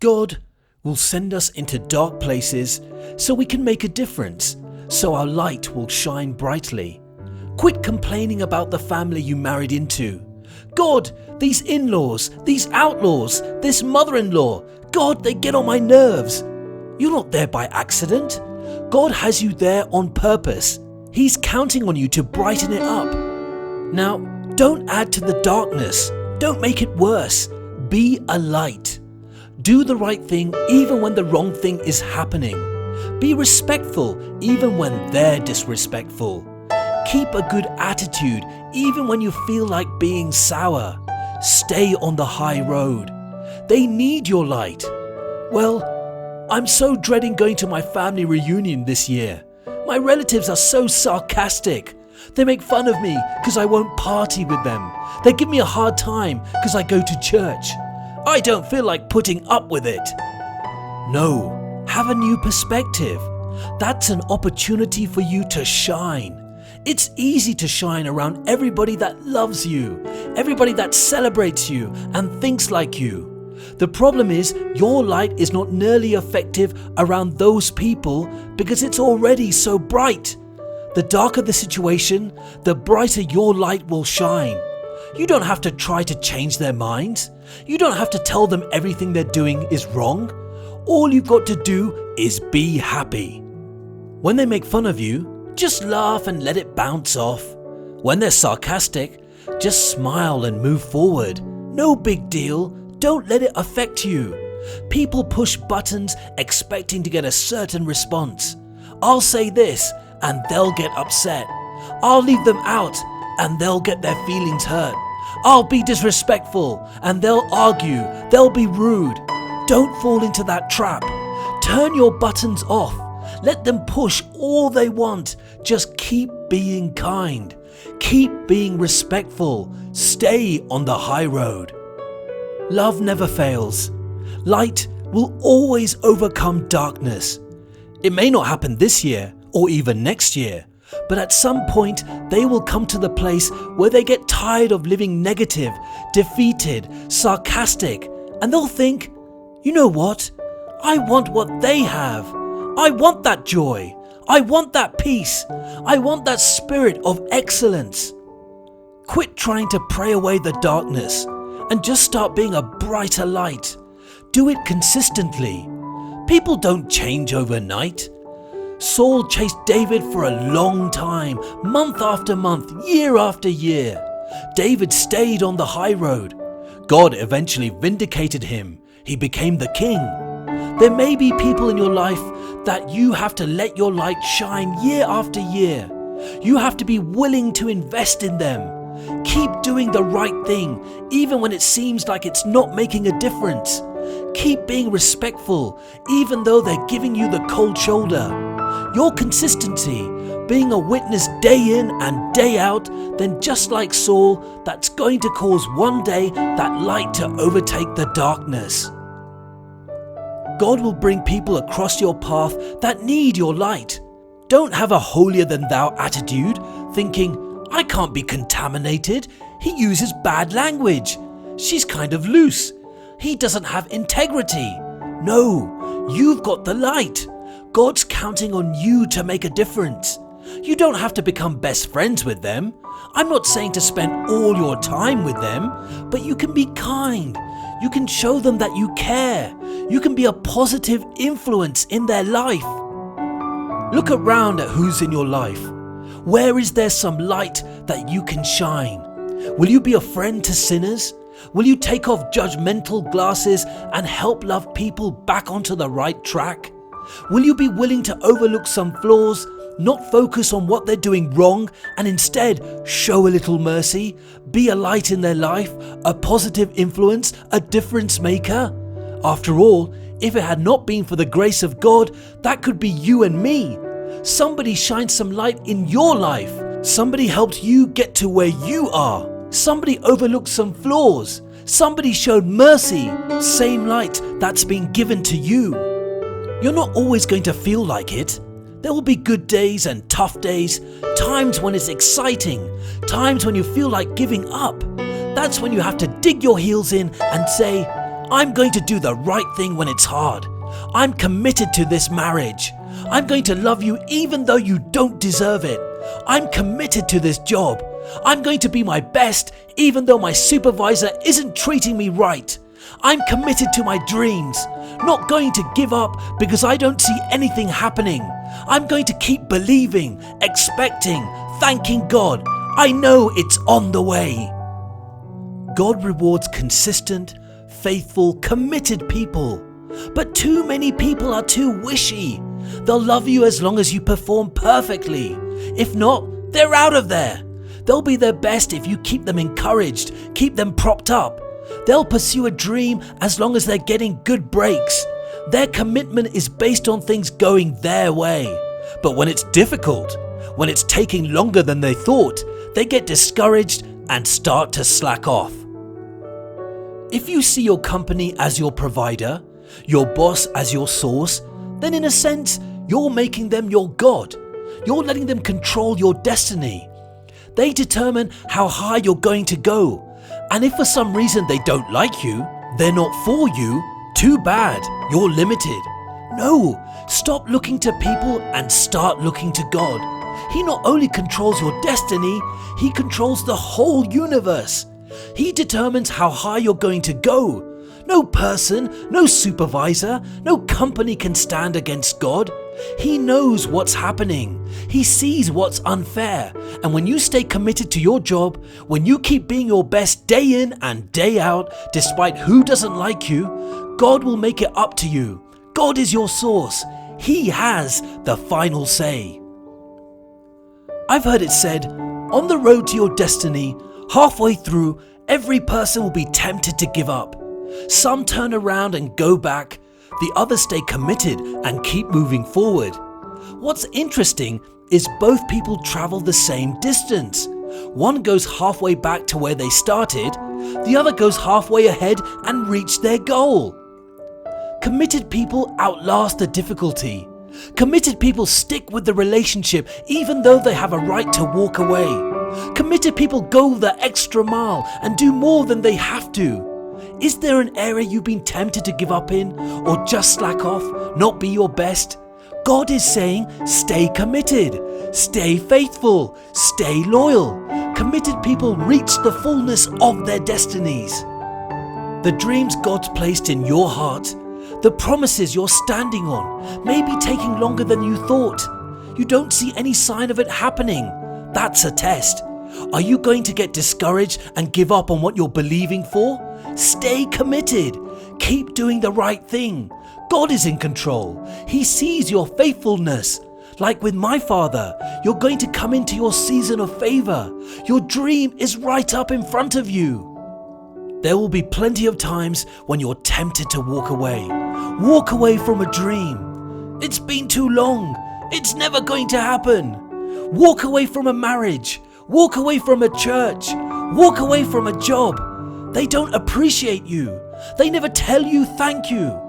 God will send us into dark places so we can make a difference, so our light will shine brightly. Quit complaining about the family you married into. God, these in-laws, these outlaws, this mother-in-law, God, they get on my nerves. You're not there by accident. God has you there on purpose. He's counting on you to brighten it up. Now, don't add to the darkness. Don't make it worse. Be a light. Do the right thing even when the wrong thing is happening. Be respectful even when they're disrespectful. Keep a good attitude even when you feel like being sour. Stay on the high road. They need your light. Well, I'm so dreading going to my family reunion this year. My relatives are so sarcastic. They make fun of me because I won't party with them. They give me a hard time because I go to church. I don't feel like putting up with it. No, have a new perspective. That's an opportunity for you to shine. It's easy to shine around everybody that loves you, everybody that celebrates you and thinks like you. The problem is your light is not nearly effective around those people because it's already so bright. The darker the situation, the brighter your light will shine. You don't have to try to change their minds. You don't have to tell them everything they're doing is wrong. All you've got to do is be happy. When they make fun of you, just laugh and let it bounce off. When they're sarcastic, just smile and move forward. No big deal. Don't let it affect you. People push buttons expecting to get a certain response. I'll say this and they'll get upset. I'll leave them out and they'll get their feelings hurt. I'll be disrespectful and they'll argue. They'll be rude. Don't fall into that trap. Turn your buttons off. Let them push all they want. Just keep being kind. Keep being respectful. Stay on the high road. Love never fails. Light will always overcome darkness. It may not happen this year or even next year, but at some point they will come to the place where they get tired of living negative, defeated, sarcastic, and they'll think, you know what? I want what they have. I want that joy. I want that peace. I want that spirit of excellence. Quit trying to pray away the darkness and just start being a brighter light. Do it consistently. People don't change overnight. Saul chased David for a long time, month after month, year after year. David stayed on the high road. God eventually vindicated him. He became the king. There may be people in your life that you have to let your light shine year after year. You have to be willing to invest in them. Keep doing the right thing, even when it seems like it's not making a difference. Keep being respectful, even though they're giving you the cold shoulder. Your consistency, being a witness day in and day out, then just like Saul, that's going to cause one day that light to overtake the darkness. God will bring people across your path that need your light. Don't have a holier-than-thou attitude, thinking, I can't be contaminated. He uses bad language. She's kind of loose. He doesn't have integrity. No, you've got the light. God's counting on you to make a difference. You don't have to become best friends with them. I'm not saying to spend all your time with them, but you can be kind. You can show them that you care. You can be a positive influence in their life. Look around at who's in your life. Where is there some light that you can shine? Will you be a friend to sinners? Will you take off judgmental glasses and help love people back onto the right track? Will you be willing to overlook some flaws, not focus on what they're doing wrong, and instead show a little mercy, be a light in their life, a positive influence, a difference maker? After all, if it had not been for the grace of God, that could be you and me. Somebody shined some light in your life. Somebody helped you get to where you are. Somebody overlooked some flaws. Somebody showed mercy. Same light that's been given to you. You're not always going to feel like it. There will be good days and tough days, times when it's exciting, times when you feel like giving up. That's when you have to dig your heels in and say, I'm going to do the right thing when it's hard. I'm committed to this marriage. I'm going to love you even though you don't deserve it. I'm committed to this job. I'm going to be my best even though my supervisor isn't treating me right. I'm committed to my dreams, not going to give up because I don't see anything happening. I'm going to keep believing, expecting, thanking God. I know it's on the way. God rewards consistent, faithful, committed people. But too many people are too wishy. They'll love you as long as you perform perfectly. If not, they're out of there. They'll be their best if you keep them encouraged, keep them propped up. They'll pursue a dream as long as they're getting good breaks. Their commitment is based on things going their way. But when it's difficult, when it's taking longer than they thought, they get discouraged and start to slack off. If you see your company as your provider, your boss as your source, then in a sense, you're making them your God. You're letting them control your destiny. They determine how high you're going to go. And if for some reason they don't like you, they're not for you, too bad, you're limited. No, stop looking to people and start looking to God. He not only controls your destiny, He controls the whole universe. He determines how high you're going to go. No person, no supervisor, no company can stand against God. He knows what's happening. He sees what's unfair. And when you stay committed to your job, when you keep being your best day in and day out, despite who doesn't like you, God will make it up to you. God is your source. He has the final say. I've heard it said, on the road to your destiny, halfway through, every person will be tempted to give up. Some turn around and go back. The others stay committed and keep moving forward. What's interesting is both people travel the same distance. One goes halfway back to where they started, the other goes halfway ahead and reach their goal. Committed people outlast the difficulty. Committed people stick with the relationship even though they have a right to walk away. Committed people go the extra mile and do more than they have to. Is there an area you've been tempted to give up in, or just slack off, not be your best? God is saying, stay committed, stay faithful, stay loyal. Committed people reach the fullness of their destinies. The dreams God's placed in your heart, the promises you're standing on, may be taking longer than you thought. You don't see any sign of it happening. That's a test. Are you going to get discouraged and give up on what you're believing for? Stay committed. Keep doing the right thing. God is in control. He sees your faithfulness. Like with my father, you're going to come into your season of favor. Your dream is right up in front of you. There will be plenty of times when you're tempted to walk away. Walk away from a dream. It's been too long. It's never going to happen. Walk away from a marriage. Walk away from a church. Walk away from a job. They don't appreciate you. They never tell you thank you.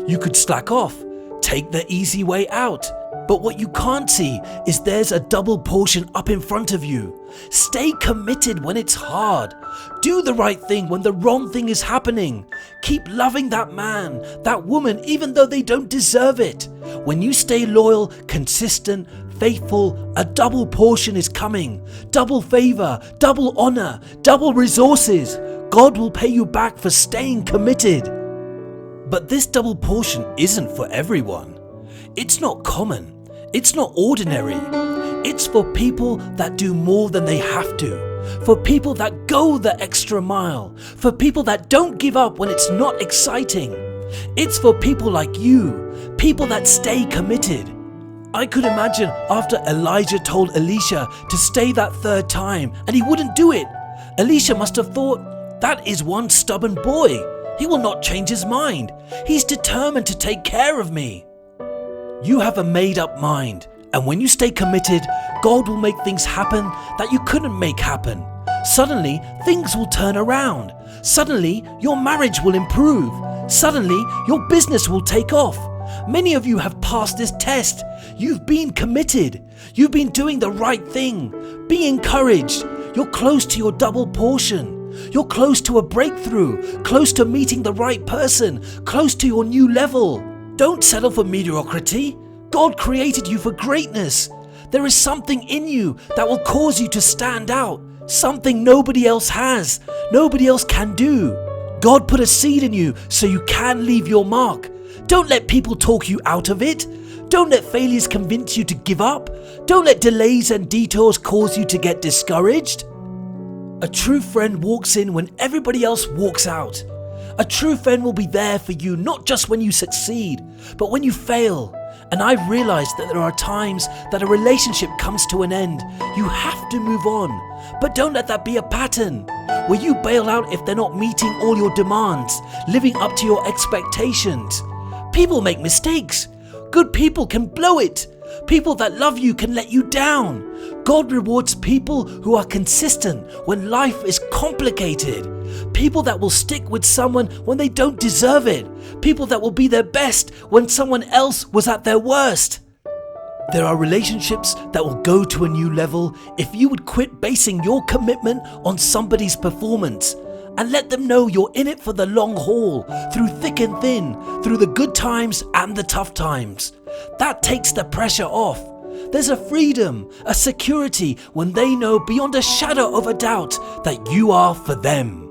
You could slack off, take the easy way out. But what you can't see is there's a double portion up in front of you. Stay committed when it's hard. Do the right thing when the wrong thing is happening. Keep loving that man, that woman, even though they don't deserve it. When you stay loyal, consistent, faithful, a double portion is coming. Double favor, double honor, double resources. God will pay you back for staying committed. But this double portion isn't for everyone. It's not common. It's not ordinary. It's for people that do more than they have to. For people that go the extra mile. For people that don't give up when it's not exciting. It's for people like you. People that stay committed. I could imagine after Elijah told Elisha to stay that third time and he wouldn't do it. Elisha must have thought, that is one stubborn boy. He will not change his mind. He's determined to take care of me. You have a made-up mind, and when you stay committed, God will make things happen that you couldn't make happen. Suddenly, things will turn around. Suddenly, your marriage will improve. Suddenly, your business will take off. Many of you have passed this test. You've been committed. You've been doing the right thing. Be encouraged. You're close to your double portion. You're close to a breakthrough, close to meeting the right person, close to your new level. Don't settle for mediocrity. God created you for greatness. There is something in you that will cause you to stand out, something nobody else has, nobody else can do. God put a seed in you so you can leave your mark. Don't let people talk you out of it. Don't let failures convince you to give up. Don't let delays and detours cause you to get discouraged. A true friend walks in when everybody else walks out. A true friend will be there for you not just when you succeed, but when you fail. And I've realized that there are times that a relationship comes to an end. You have to move on, but don't let that be a pattern where you bail out if they're not meeting all your demands, living up to your expectations. People make mistakes. Good people can blow it. People that love you can let you down. God rewards people who are consistent when life is complicated. People that will stick with someone when they don't deserve it. People that will be their best when someone else was at their worst. There are relationships that will go to a new level if you would quit basing your commitment on somebody's performance and let them know you're in it for the long haul, through thick and thin, through the good times and the tough times. That takes the pressure off. There's a freedom, a security when they know beyond a shadow of a doubt that you are for them.